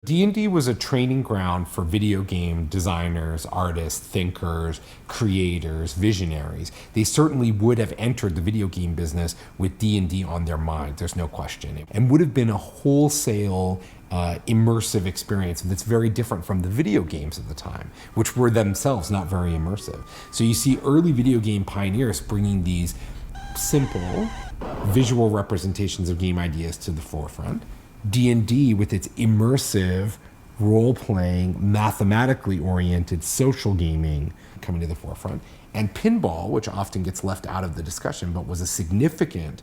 D&D was a training ground for video game designers, artists, thinkers, creators, visionaries. They certainly would have entered the video game business with D&D on their mind, there's no question, and would have been a wholesale immersive experience that's very different from the video games at the time, which were themselves not very immersive. So you see early video game pioneers bringing these simple visual representations of game ideas to the forefront. D&D with its immersive, role-playing, mathematically oriented social gaming coming to the forefront. And pinball, which often gets left out of the discussion, but was a significant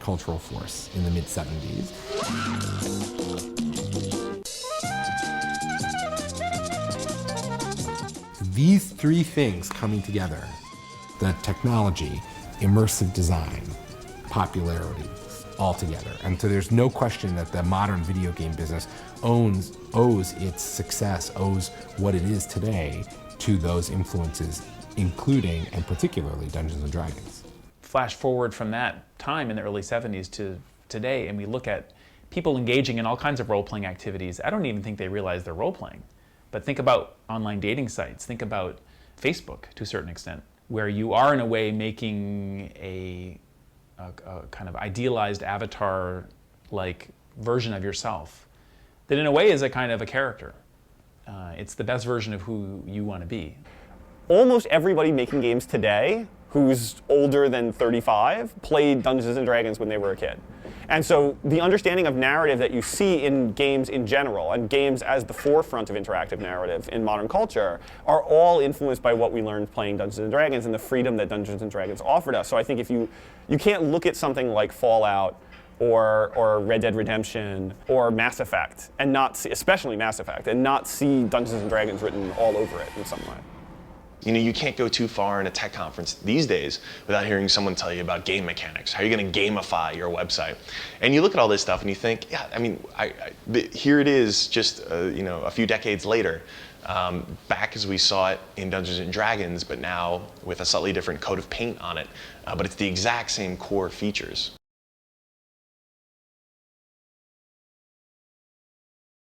cultural force in the mid-70s. These three things coming together, the technology, immersive design, popularity, all together. And so there's no question that the modern video game business owes its success, owes what it is today to those influences, including and particularly Dungeons and Dragons. Flash forward from that time in the early 70s to today, and we look at people engaging in all kinds of role-playing activities. I don't even think they realize they're role-playing. But think about online dating sites, think about Facebook to a certain extent, where you are in a way making a kind of idealized avatar-like version of yourself that in a way is a kind of a character. It's the best version of who you want to be. Almost everybody making games today who's older than 35 played Dungeons & Dragons when they were a kid. And so the understanding of narrative that you see in games in general, and games as the forefront of interactive narrative in modern culture, are all influenced by what we learned playing Dungeons & Dragons and the freedom that Dungeons & Dragons offered us. So I think if you can't look at something like Fallout or Red Dead Redemption or Mass Effect, and not see, especially Mass Effect, and not see Dungeons & Dragons written all over it in some way. You know, you can't go too far in a tech conference these days without hearing someone tell you about game mechanics. How are you going to gamify your website? And you look at all this stuff and you think, yeah, I mean, here it is just a few decades later, back as we saw it in Dungeons and Dragons, but now with a slightly different coat of paint on it. But it's the exact same core features.